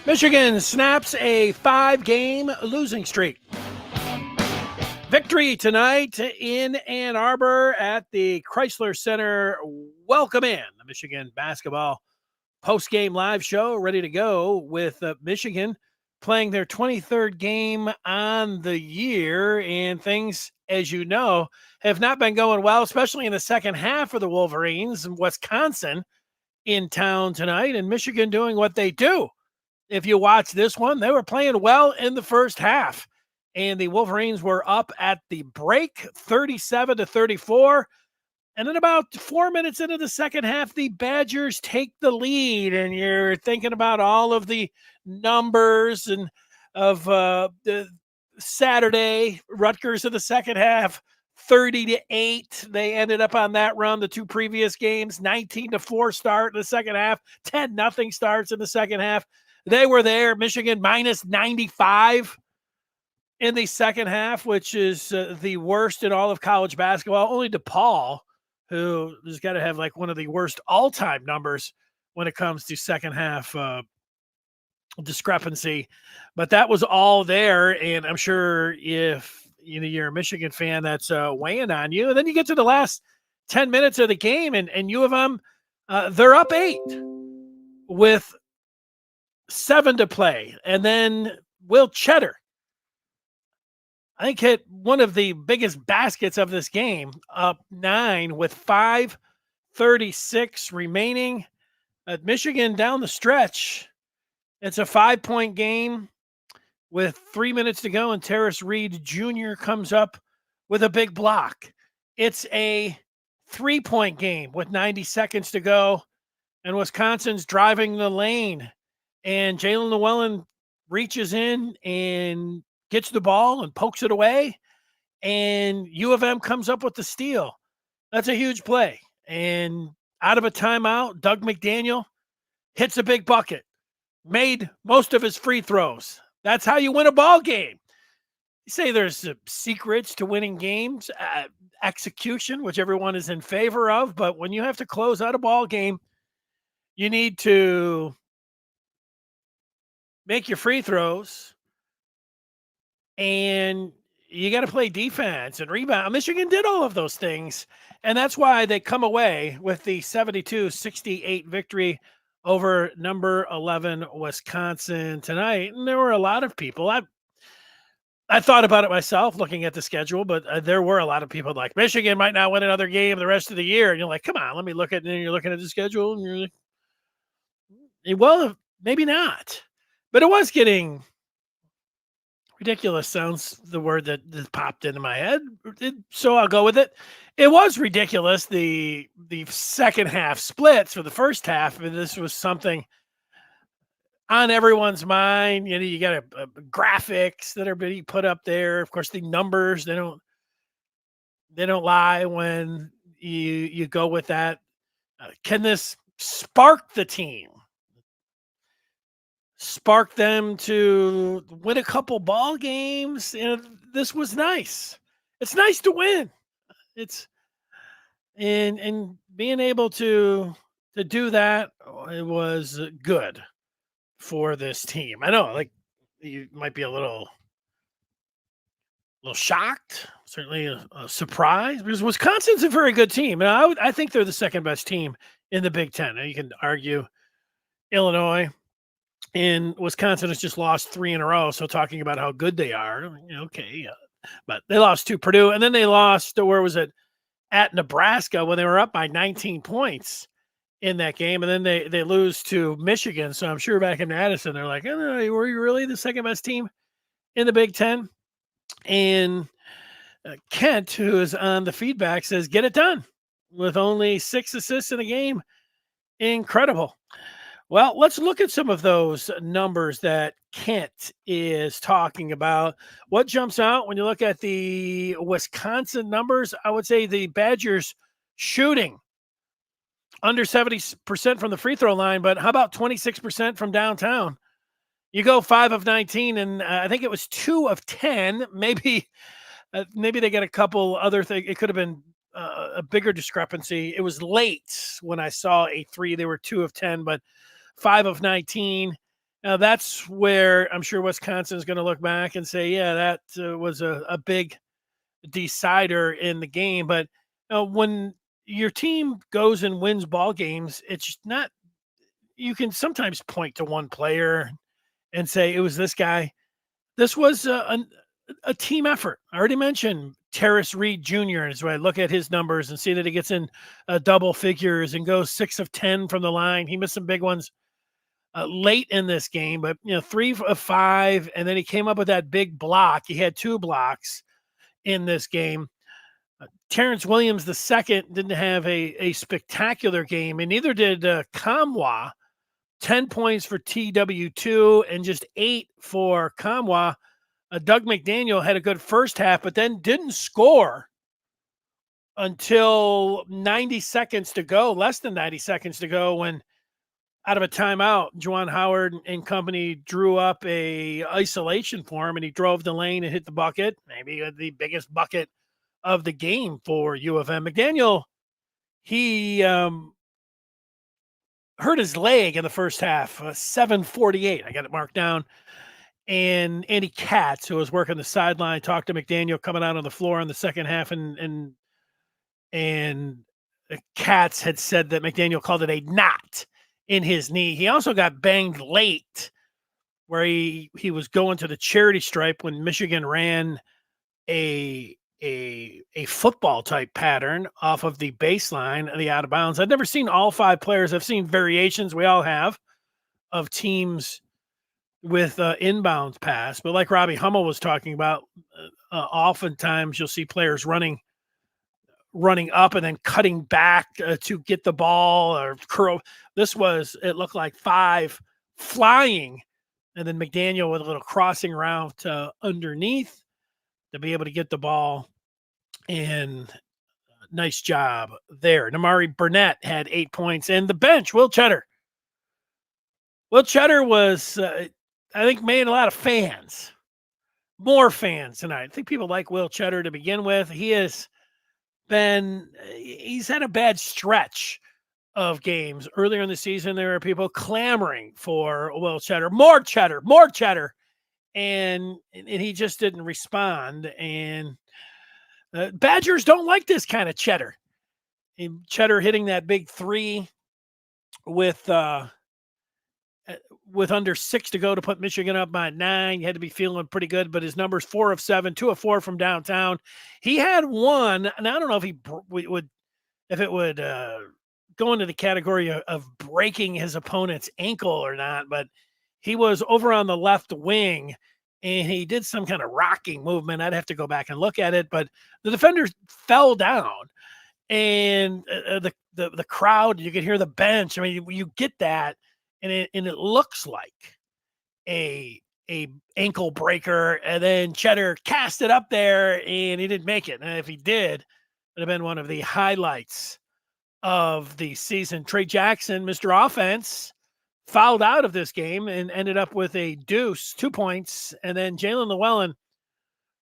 Michigan snaps a 5-game losing streak. Victory tonight in Ann Arbor at the Chrysler Center. Welcome in the Michigan basketball post-game live show, ready to go with Michigan playing their 23rd game on the year. And things, as you know, have not been going well, especially in the second half of the Wolverines. Wisconsin in town tonight, and Michigan doing what they do. If you watch this one, they were playing well in the first half, and the Wolverines were up at the break 37-34. And then about 4 minutes into the second half, the Badgers take the lead, and you're thinking about all of the numbers and of the Saturday Rutgers in the second half, 30-8. They ended up on that run. The two previous games, 19-4 start in the second half, 10-0 starts in the second half. They were there. Michigan minus 95 in the second half, which is the worst in all of college basketball. Only DePaul, who has got to have like one of the worst all-time numbers when it comes to second half discrepancy. But that was all there, and I'm sure if you're a Michigan fan, that's weighing on you. And then you get to the last 10 minutes of the game, and U of M, they're up 8 with 7 to play. And then Will Cheddar, I think, hit one of the biggest baskets of this game, up 9 with 5:36 remaining. Michigan down the stretch. It's a 5-point game with 3 minutes to go, and Terrace Reed Jr. comes up with a big block. It's a 3-point game with 90 seconds to go, and Wisconsin's driving the lane. And Jalen Llewellyn reaches in and gets the ball and pokes it away, and U of M comes up with the steal. That's a huge play. And out of a timeout, Doug McDaniel hits a big bucket, made most of his free throws. That's how you win a ball game. You say there's secrets to winning games, execution, which everyone is in favor of, but when you have to close out a ball game, you need to make your free throws, and you got to play defense and rebound. Michigan did all of those things, and that's why they come away with the 72-68 victory over number 11 Wisconsin tonight. And there were a lot of people. I thought about it myself looking at the schedule, but there were a lot of people like Michigan might not win another game the rest of the year. And you're like, come on, let me look at it. And you're looking at the schedule, and you're like, well, maybe not. But it was getting ridiculous. Sounds the word that popped into my head. So I'll go with it. It was ridiculous. The second half splits for the first half. And this was something on everyone's mind. You got graphics that are being put up there. Of course, the numbers, they don't lie when you go with that. Can this spark the team? Spark them to win a couple ball games? This was nice. It's nice to win. It's and being able to do that, it was good for this team. I know, like, you might be a little shocked, certainly a surprise, because Wisconsin's a very good team, and I think they're the second best team in the Big Ten. Now, you can argue Illinois, and Wisconsin has just lost 3 in a row. So talking about how good they are, okay, but they lost to Purdue, and then they lost to, where was it, at Nebraska, when they were up by 19 points in that game, and then they lose to Michigan. So I'm sure back in Madison, they're like, oh, were you really the second best team in the Big Ten? And Kent, who is on the feedback, says, get it done with only 6 assists in a game. Incredible. Well, let's look at some of those numbers that Kent is talking about. What jumps out when you look at the Wisconsin numbers? I would say the Badgers shooting under 70% from the free throw line, but how about 26% from downtown? You go 5 of 19, and I think it was 2 of 10. Maybe they got a couple other things. It could have been a bigger discrepancy. It was late when I saw a 3. They were 2 of 10, but 5 of 19. Now that's where I'm sure Wisconsin's going to look back and say, yeah, that was a big decider in the game. But when your team goes and wins ball games, it's not. You can sometimes point to one player and say it was this guy. This was a team effort. I already mentioned Terrace Reed Jr. is where I look at his numbers and see that he gets in double figures and goes 6 of 10 from the line. He missed some big ones late in this game, but 3 of 5, and then he came up with that big block. He had 2 blocks in this game. Terrence Williams II didn't have a spectacular game, and neither did Kamwa. 10 points for TW2 and just 8 for Kamwa. Doug McDaniel had a good first half, but then didn't score until 90 seconds to go, less than 90 seconds to go, when out of a timeout, Juwan Howard and company drew up a isolation for him, and he drove the lane and hit the bucket, maybe the biggest bucket of the game for U of M. McDaniel, he hurt his leg in the first half, 7:48. I got it marked down. And Andy Katz, who was working the sideline, talked to McDaniel coming out on the floor in the second half, and Katz had said that McDaniel called it a knot in his knee. He also got banged late, where he was going to the charity stripe when Michigan ran a football type pattern off of the baseline of the out of bounds. I've never seen all 5 players. I've seen variations. We all have, of teams with inbounds pass, but like Robbie Hummel was talking about, oftentimes you'll see players running up and then cutting back to get the ball or curl. It looked like 5 flying, and then McDaniel with a little crossing route underneath to be able to get the ball. And nice job there. Namari Burnett had 8 points, and the bench, Will Cheddar. Will Cheddar was, I think, made a lot of fans, more fans tonight. I think people like Will Cheddar to begin with. He's had a bad stretch of games. Earlier in the season, there were people clamoring for Will Cheddar, more Cheddar, more Cheddar. And he just didn't respond. And Badgers don't like this kind of Cheddar. Cheddar hitting that big 3 with under 6 to go to put Michigan up by 9. You had to be feeling pretty good, but his numbers 4 of 7, 2 of 4 from downtown. He had one, and I don't know if it would go into the category of breaking his opponent's ankle or not, but he was over on the left wing and he did some kind of rocking movement. I'd have to go back and look at it, but the defender fell down, and the crowd, you could hear the bench. I mean, you get that. And it looks like a ankle breaker, and then Cheddar cast it up there, and he didn't make it. And if he did, it would have been one of the highlights of the season. Trey Jackson, Mr. Offense, fouled out of this game and ended up with a deuce, 2 points, and then Jalen Llewellyn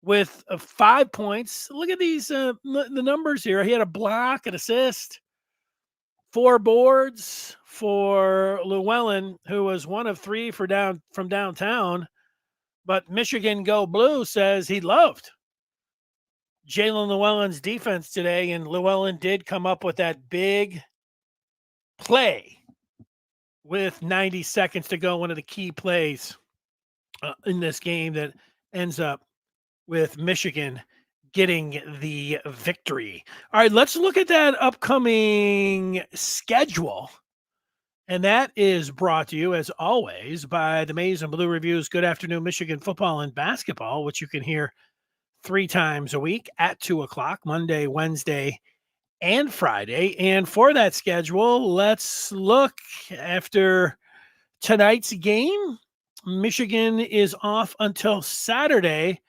with 5 points. Look at these the numbers here. He had a block, an assist, 4 boards for Llewellyn, who was 1 of 3 from downtown. But Michigan Go Blue says he loved Jalen Llewellyn's defense today, and Llewellyn did come up with that big play with 90 seconds to go, one of the key plays in this game that ends up with Michigan getting the victory. All right, let's look at that upcoming schedule. And that is brought to you, as always, by the Maize and Blue Reviews Good Afternoon Michigan Football and Basketball, which you can hear 3 times a week at 2 o'clock, Monday, Wednesday, and Friday. And for that schedule, let's look after tonight's game. Michigan is off until Saturday,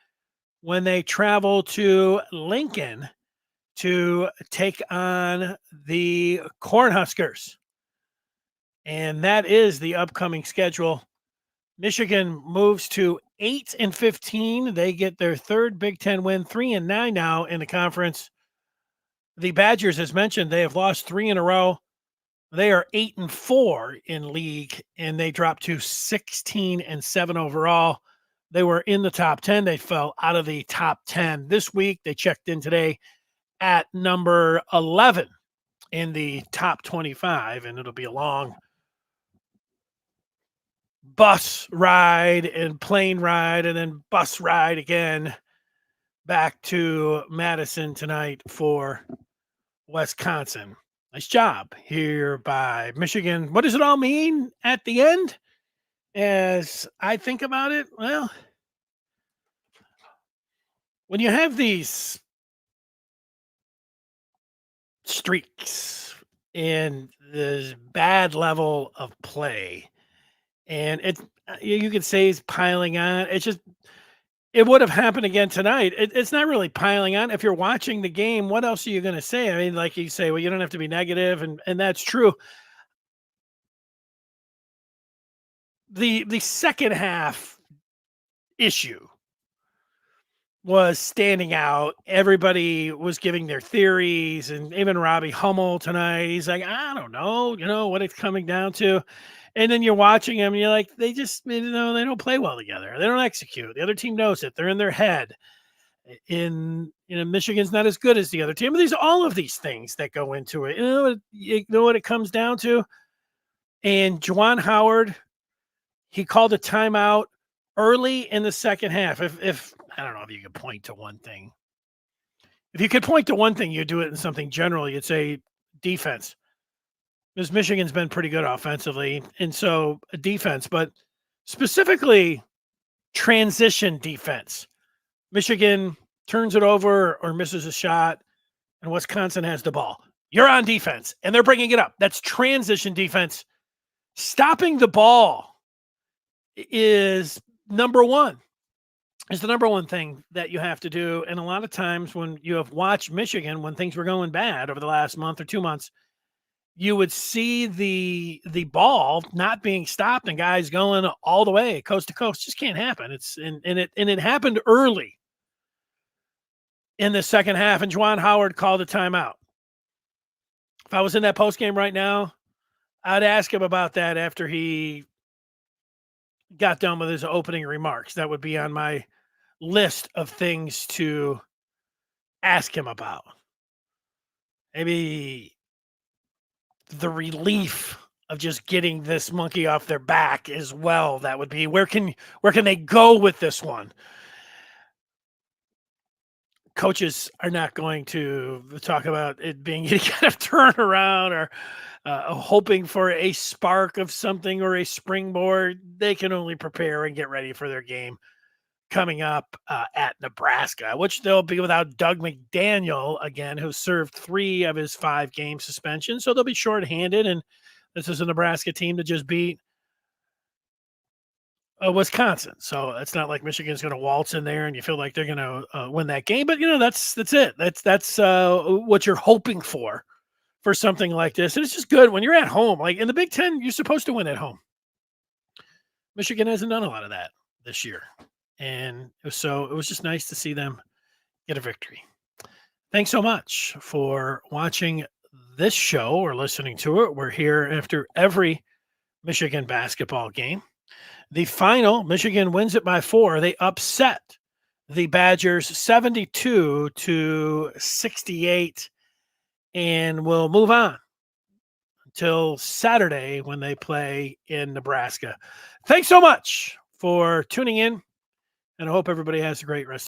when they travel to Lincoln to take on the Cornhuskers. And that is the upcoming schedule. Michigan moves to 8-15. They get their 3rd Big Ten win, 3-9 now in the conference. The Badgers, as mentioned, they have lost 3 in a row. They are 8-4 in league, and they dropped to 16-7 overall. They were in the top 10. They fell out of the top 10 this week. They checked in today at number 11 in the top 25, and it'll be a long bus ride and plane ride and then bus ride again back to Madison tonight for Wisconsin. Nice job here by Michigan. What does it all mean at the end? As I think about it, well, when you have these streaks and this bad level of play, and you could say it's piling on. It would have happened again tonight. It's not really piling on. If you're watching the game, what else are you going to say? I mean, like you say, well, you don't have to be negative, and that's true. The second half issue was standing out. Everybody was giving their theories, and even Robbie Hummel tonight, he's like, I don't know, what it's coming down to. And then you're watching them, and you're like, they just, they don't play well together. They don't execute. The other team knows it. They're in their head. Michigan's not as good as the other team. But all of these things that go into it. You know what it comes down to? And Juwan Howard, he called a timeout early in the second half. If I don't know if you could point to one thing. If you could point to one thing, you'd do it in something general. You'd say defense. Because Michigan's been pretty good offensively, and so defense, but specifically transition defense. Michigan turns it over or misses a shot, and Wisconsin has the ball. You're on defense, and they're bringing it up. That's transition defense. Stopping the ball is number one. Is the number one thing that you have to do. And a lot of times when you have watched Michigan, when things were going bad over the last month or 2 months, you would see the ball not being stopped and guys going all the way coast to coast. Just can't happen. It happened early in the second half, and Juwan Howard called a timeout. If I was in that post game right now, I'd ask him about that after he got done with his opening remarks. That would be on my list of things to ask him about. Maybe the relief of just getting this monkey off their back as well. That would be where can they go with this one? Coaches are not going to talk about it being any kind of turnaround or hoping for a spark of something or a springboard. They can only prepare and get ready for their game coming up at Nebraska, which they'll be without Doug McDaniel again, who served 3 of his 5-game suspension. So they'll be shorthanded, and this is a Nebraska team that just beat Wisconsin. So it's not like Michigan's going to waltz in there and you feel like they're going to win that game. But, that's it. That's what you're hoping for something like this. And it's just good when you're at home. Like in the Big Ten, you're supposed to win at home. Michigan hasn't done a lot of that this year. And so it was just nice to see them get a victory. Thanks so much for watching this show or listening to it. We're here after every Michigan basketball game. The final, Michigan wins it by 4. They upset the Badgers 72-68 and will move on until Saturday when they play in Nebraska. Thanks so much for tuning in, and I hope everybody has a great rest